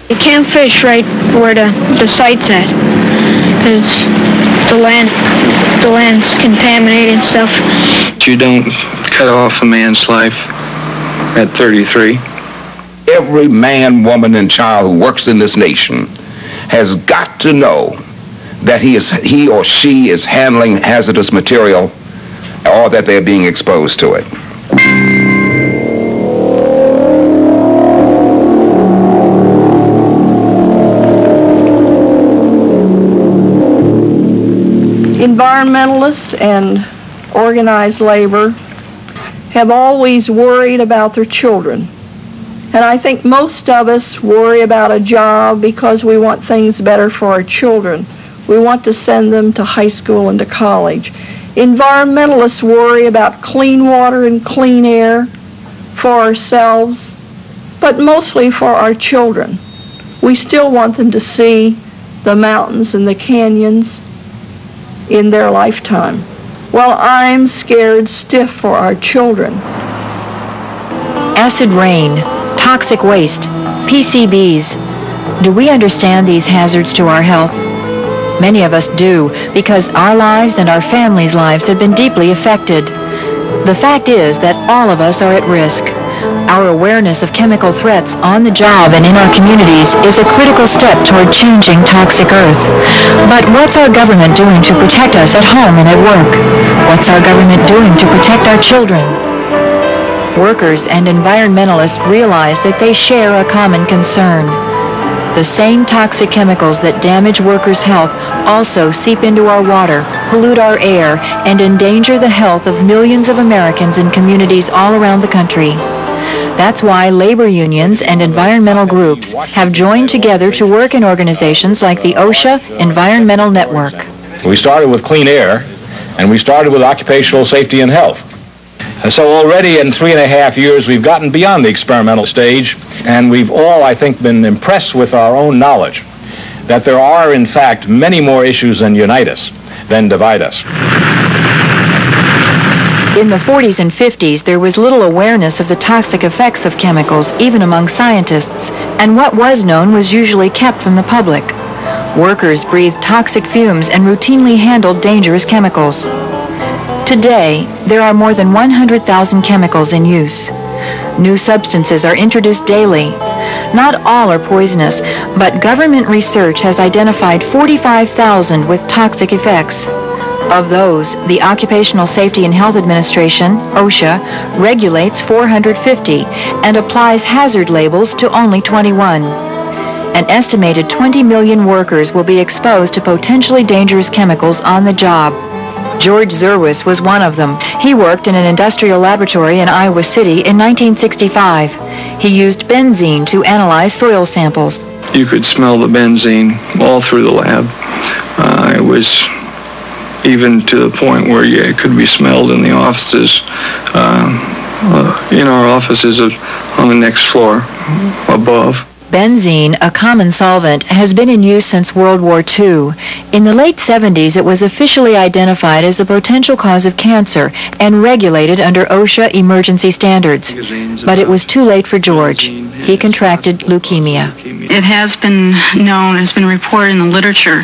You can't fish right where the site's at, because the land's contaminated and stuff. You don't cut off a man's life at 33. Every man, woman, and child who works in this nation has got to know that he or she is handling hazardous material or that they're being exposed to it. Environmentalists and organized labor have always worried about their children. And I think most of us worry about a job because we want things better for our children. We want to send them to high school and to college. Environmentalists worry about clean water and clean air for ourselves, but mostly for our children. We still want them to see the mountains and the canyons in their lifetime. Well, I'm scared stiff for our children. Acid rain, toxic waste, PCBs. Do we understand these hazards to our health? Many of us do, because our lives and our families' lives have been deeply affected. The fact is that all of us are at risk. Our awareness of chemical threats on the job and in our communities is a critical step toward changing toxic Earth. But what's our government doing to protect us at home and at work? What's our government doing to protect our children? Workers and environmentalists realize that they share a common concern. The same toxic chemicals that damage workers' health also seep into our water, pollute our air, and endanger the health of millions of Americans in communities all around the country. That's why labor unions and environmental groups have joined together to work in organizations like the OSHA Environmental Network. We started with clean air, and we started with occupational safety and health. So already in 3.5 years, we've gotten beyond the experimental stage, and we've all, I think, been impressed with our own knowledge that there are, in fact, many more issues that unite us than divide us. In the 40s and 50s, there was little awareness of the toxic effects of chemicals, even among scientists, and what was known was usually kept from the public. Workers breathed toxic fumes and routinely handled dangerous chemicals. Today, there are more than 100,000 chemicals in use. New substances are introduced daily. Not all are poisonous, but government research has identified 45,000 with toxic effects. Of those, the Occupational Safety and Health Administration, OSHA, regulates 450 and applies hazard labels to only 21. An estimated 20 million workers will be exposed to potentially dangerous chemicals on the job. George Zerwis was one of them. He worked in an industrial laboratory in Iowa City in 1965. He used benzene to analyze soil samples. You could smell the benzene all through the lab. It was even to the point where it could be smelled in the offices, in our offices on the next floor above. Benzene, a common solvent, has been in use since World War II. In the late 70s, it was officially identified as a potential cause of cancer and regulated under OSHA emergency standards. But it was too late for George. He contracted leukemia. It has been known, has been reported in the literature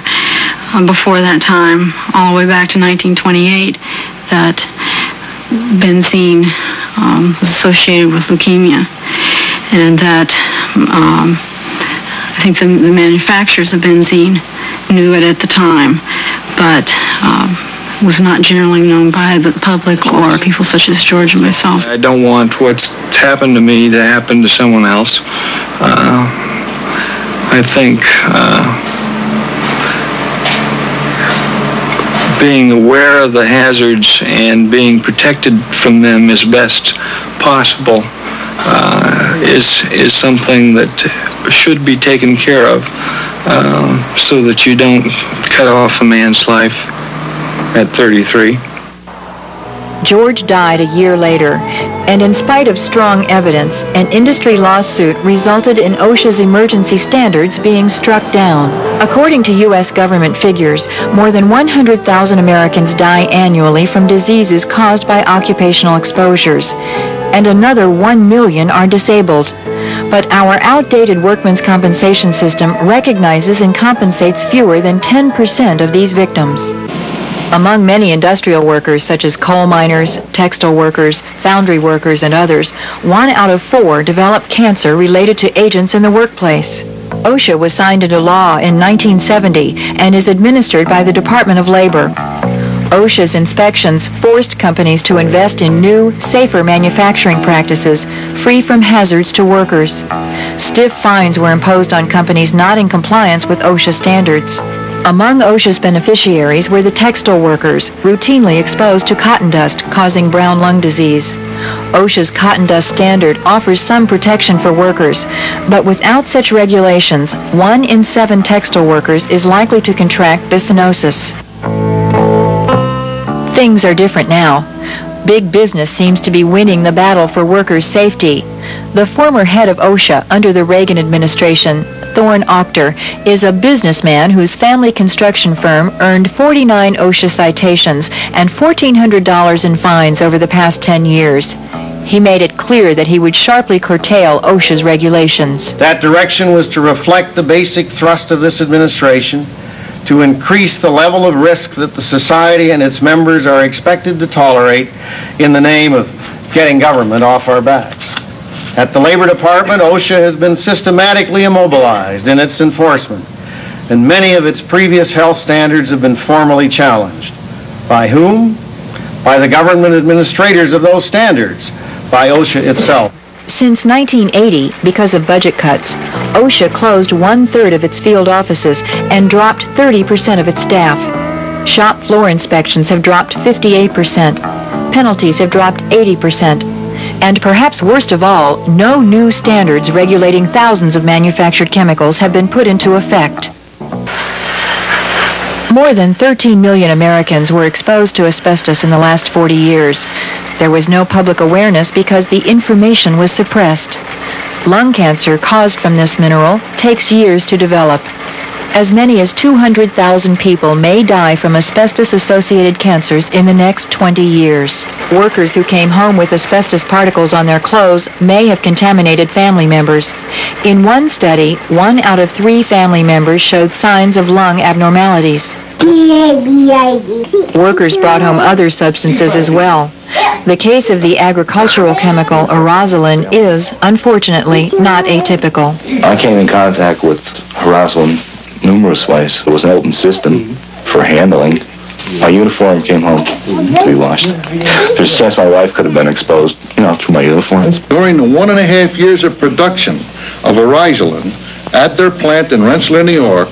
before that time, all the way back to 1928, that benzene was associated with leukemia, and that I think the manufacturers of benzene knew it at the time, but was not generally known by the public or people such as George and myself. I don't want what's happened to me to happen to someone else. I think being aware of the hazards and being protected from them as best possible is something that should be taken care of, so that you don't cut off a man's life at 33. George died a year later, and in spite of strong evidence, an industry lawsuit resulted in OSHA's emergency standards being struck down. According to U.S. government figures, more than 100,000 Americans die annually from diseases caused by occupational exposures, and another 1 million are disabled. But our outdated workmen's compensation system recognizes and compensates fewer than 10% of these victims. Among many industrial workers, such as coal miners, textile workers, foundry workers, and others, 1 out of 4 develop cancer related to agents in the workplace. OSHA was signed into law in 1970 and is administered by the Department of Labor. OSHA's inspections forced companies to invest in new, safer manufacturing practices, free from hazards to workers. Stiff fines were imposed on companies not in compliance with OSHA standards. Among OSHA's beneficiaries were the textile workers, routinely exposed to cotton dust, causing brown lung disease. OSHA's cotton dust standard offers some protection for workers, but without such regulations, 1 in 7 textile workers is likely to contract bisonosis. Things are different now. Big business seems to be winning the battle for workers' safety. The former head of OSHA under the Reagan administration, Thorne Octor, is a businessman whose family construction firm earned 49 OSHA citations and $1,400 in fines over the past 10 years. He made it clear that he would sharply curtail OSHA's regulations. That direction was to reflect the basic thrust of this administration, to increase the level of risk that the society and its members are expected to tolerate in the name of getting government off our backs. At the Labor Department, OSHA has been systematically immobilized in its enforcement, and many of its previous health standards have been formally challenged. By whom? By the government administrators of those standards, by OSHA itself. Since 1980, because of budget cuts, OSHA closed 1/3 of its field offices and dropped 30% of its staff. Shop floor inspections have dropped 58%. Penalties have dropped 80%. And perhaps worst of all, no new standards regulating thousands of manufactured chemicals have been put into effect. More than 13 million Americans were exposed to asbestos in the last 40 years. There was no public awareness because the information was suppressed. Lung cancer caused from this mineral takes years to develop. As many as 200,000 people may die from asbestos-associated cancers in the next 20 years. Workers who came home with asbestos particles on their clothes may have contaminated family members. In one study, 1 out of 3 family members showed signs of lung abnormalities. Workers brought home other substances as well. The case of the agricultural chemical Harazoline is, unfortunately, not atypical. I came in contact with Harazoline numerous ways. It was an open system for handling. My uniform came home to be washed. There's a chance my wife could have been exposed, through my uniform. During the 1.5 years of production of Harazoline at their plant in Rensselaer, New York,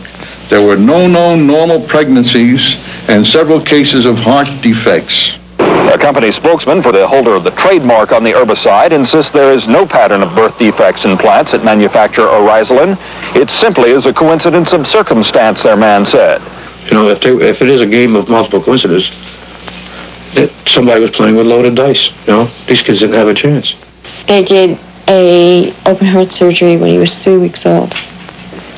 there were no known normal pregnancies and several cases of heart defects. A company spokesman for the holder of the trademark on the herbicide insists there is no pattern of birth defects in plants that manufacture Harazoline. It simply is a coincidence of circumstance, their man said. If it is a game of multiple coincidences, somebody was playing with loaded dice. These kids didn't have a chance. They did a open heart surgery when he was 3 weeks old.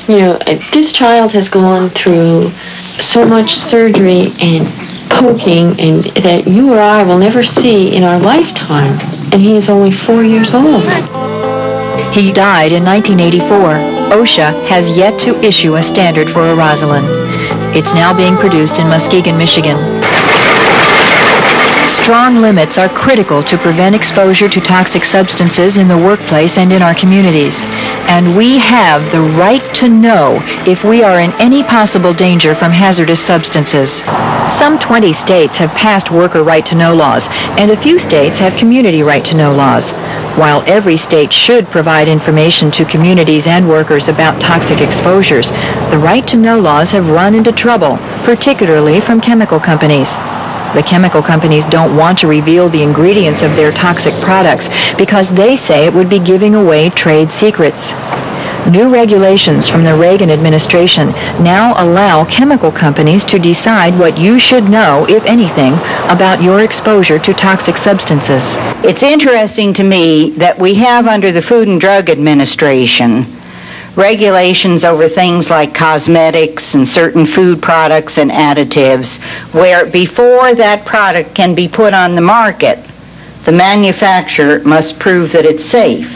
This child has gone through so much surgery and poking and that you or I will never see in our lifetime, and he is only 4 years old. He died in 1984. OSHA has yet to issue a standard for Harazoline. It's now being produced in Muskegon, Michigan. Strong limits are critical to prevent exposure to toxic substances in the workplace and in our communities. And we have the right to know if we are in any possible danger from hazardous substances. Some 20 states have passed worker right-to-know laws, and a few states have community right-to-know laws. While every state should provide information to communities and workers about toxic exposures, the right-to-know laws have run into trouble, particularly from chemical companies. The chemical companies don't want to reveal the ingredients of their toxic products because they say it would be giving away trade secrets. New regulations from the Reagan administration now allow chemical companies to decide what you should know, if anything, about your exposure to toxic substances. It's interesting to me that we have under the Food and Drug Administration regulations over things like cosmetics and certain food products and additives, where before that product can be put on the market, the manufacturer must prove that it's safe.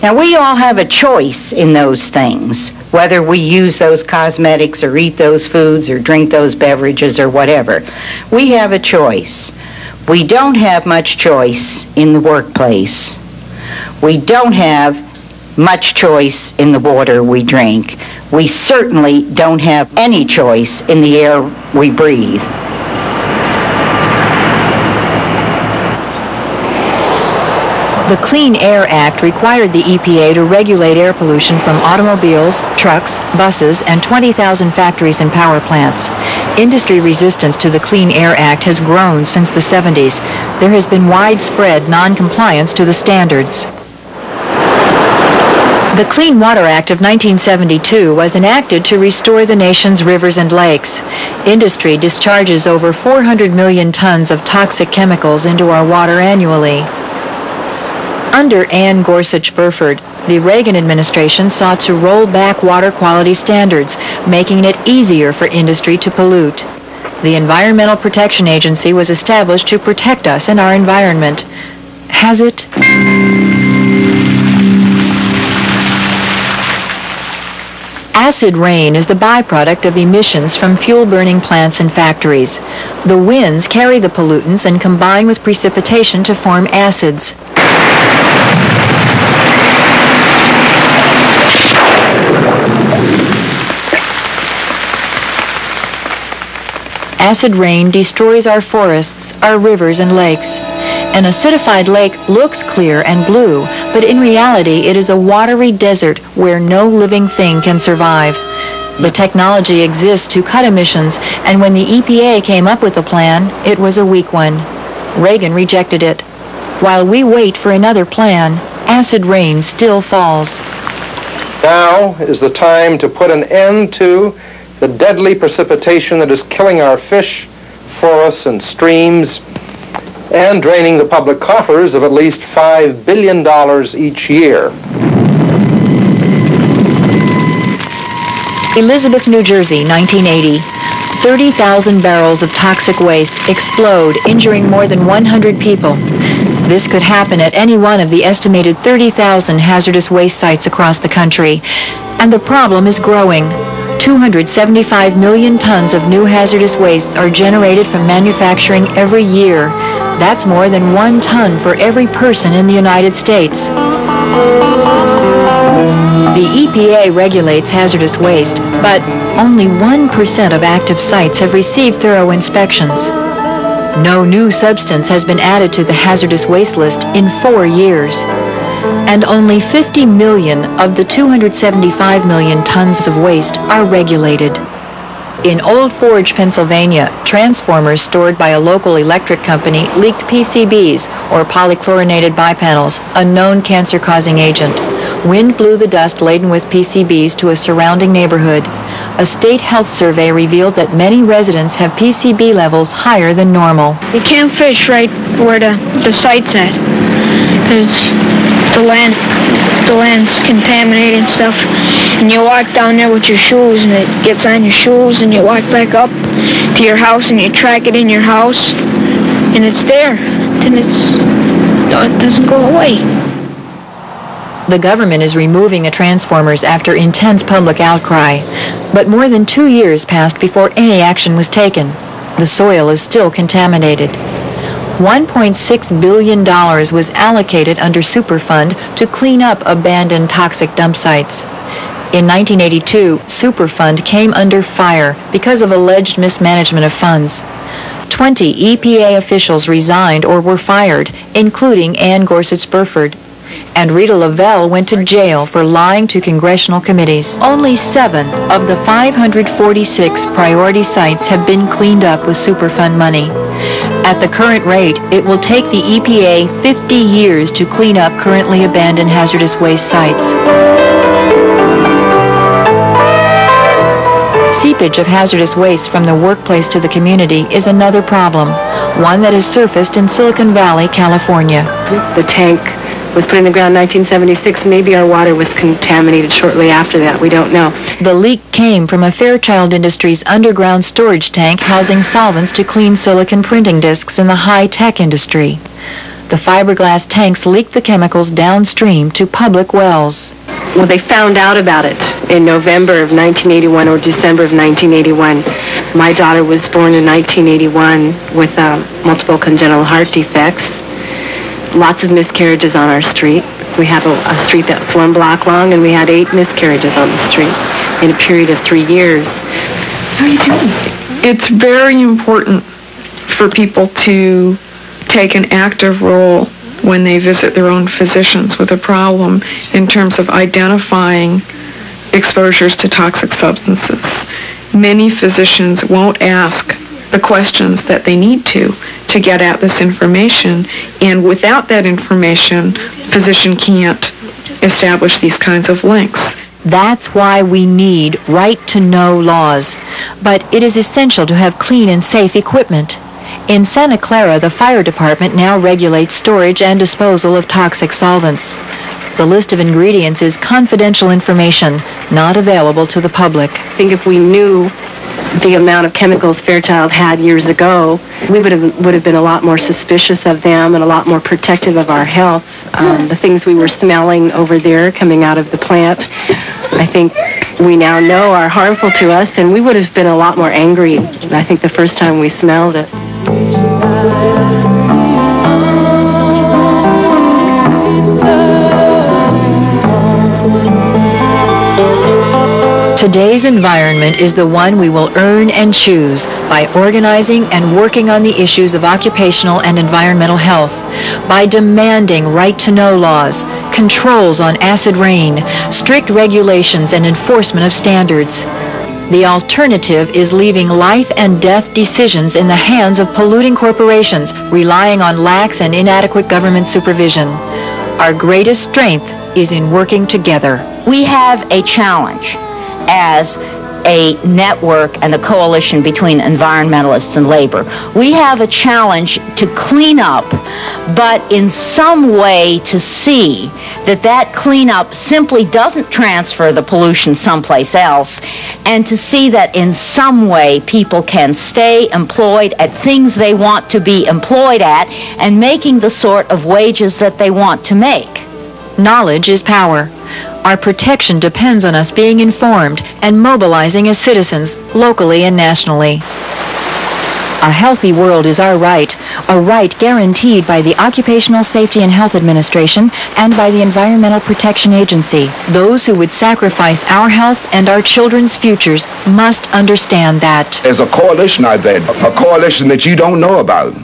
Now, we all have a choice in those things, whether we use those cosmetics or eat those foods or drink those beverages or whatever. We have a choice. We don't have much choice in the workplace. We don't have much choice in the water we drink. We certainly don't have any choice in the air we breathe. The Clean Air Act required the EPA to regulate air pollution from automobiles, trucks, buses, and 20,000 factories and power plants. Industry resistance to the Clean Air Act has grown since the 70s. There has been widespread non-compliance to the standards. The Clean Water Act of 1972 was enacted to restore the nation's rivers and lakes. Industry discharges over 400 million tons of toxic chemicals into our water annually. Under Ann Gorsuch Burford, the Reagan administration sought to roll back water quality standards, making it easier for industry to pollute. The Environmental Protection Agency was established to protect us and our environment. Has it? Acid rain is the byproduct of emissions from fuel-burning plants and factories. The winds carry the pollutants and combine with precipitation to form acids. Acid rain destroys our forests, our rivers and lakes. An acidified lake looks clear and blue, but in reality it is a watery desert where no living thing can survive. The technology exists to cut emissions, and when the EPA came up with a plan, it was a weak one. Reagan rejected it. While we wait for another plan, acid rain still falls. Now is the time to put an end to the deadly precipitation that is killing our fish, forests, and streams, and draining the public coffers of at least $5 billion each year. Elizabeth, New Jersey, 1980. 30,000 barrels of toxic waste explode, injuring more than 100 people. This could happen at any one of the estimated 30,000 hazardous waste sites across the country. And the problem is growing. 275 million tons of new hazardous wastes are generated from manufacturing every year. That's more than 1 ton for every person in the United States. The EPA regulates hazardous waste, but only 1% of active sites have received thorough inspections. No new substance has been added to the hazardous waste list in 4 years. And only 50 million of the 275 million tons of waste are regulated. In Old Forge, Pennsylvania, transformers stored by a local electric company leaked PCBs, or polychlorinated bipanels, a known cancer-causing agent. Wind blew the dust laden with PCBs to a surrounding neighborhood. A state health survey revealed that many residents have PCB levels higher than normal. You can't fish right where the site's at, because the land's contaminated and stuff, and you walk down there with your shoes and it gets on your shoes, and you walk back up to your house and you track it in your house and it's there, and it doesn't go away. The government is removing the transformers after intense public outcry, but more than 2 years passed before any action was taken. The soil is still contaminated. $1.6 billion was allocated under Superfund to clean up abandoned toxic dump sites. In 1982, Superfund came under fire because of alleged mismanagement of funds. 20 EPA officials resigned or were fired, including Ann Gorsuch Burford. And Rita Lavelle went to jail for lying to congressional committees. Only 7 of the 546 priority sites have been cleaned up with Superfund money. At the current rate, it will take the EPA 50 years to clean up currently abandoned hazardous waste sites. Seepage of hazardous waste from the workplace to the community is another problem, one that has surfaced in Silicon Valley, California. The tank was put in the ground in 1976. Maybe our water was contaminated shortly after that. We don't know. The leak came from a Fairchild Industries underground storage tank housing solvents to clean silicon printing discs in the high-tech industry. The fiberglass tanks leaked the chemicals downstream to public wells. Well, they found out about it in November of 1981 or December of 1981. My daughter was born in 1981 with multiple congenital heart defects. Lots of miscarriages on our street. We had a street that's 1 block long, and we had 8 miscarriages on the street in a period of 3 years. How are you doing? It's very important for people to take an active role when they visit their own physicians with a problem in terms of identifying exposures to toxic substances. Many physicians won't ask the questions that they need to get at this information, and without that information, physician can't establish these kinds of links. That's why we need right-to-know laws. But it is essential to have clean and safe equipment. In Santa Clara, the fire department now regulates storage and disposal of toxic solvents. The list of ingredients is confidential information, not available to the public. I think if we knew the amount of chemicals Fairchild had years ago, we would have been a lot more suspicious of them and a lot more protective of our health. The things we were smelling over there coming out of the plant, I think we now know are harmful to us, and we would have been a lot more angry, I think, the first time we smelled it. Today's environment is the one we will earn and choose by organizing and working on the issues of occupational and environmental health, by demanding right-to-know laws, controls on acid rain, strict regulations and enforcement of standards. The alternative is leaving life and death decisions in the hands of polluting corporations, relying on lax and inadequate government supervision. Our greatest strength is in working together. We have a challenge as a network and a coalition between environmentalists and labor. We have a challenge to clean up, but in some way to see that cleanup simply doesn't transfer the pollution someplace else, and to see that in some way people can stay employed at things they want to be employed at and making the sort of wages that they want to make. Knowledge is power. Our protection depends on us being informed and mobilizing as citizens, locally and nationally. A healthy world is our right, a right guaranteed by the Occupational Safety and Health Administration and by the Environmental Protection Agency. Those who would sacrifice our health and our children's futures must understand that. There's a coalition out there, a coalition that you don't know about.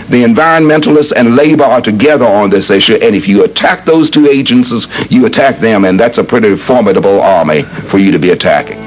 The environmentalists and labor are together on this issue, and if you attack those two agencies, you attack them, and that's a pretty formidable army for you to be attacking.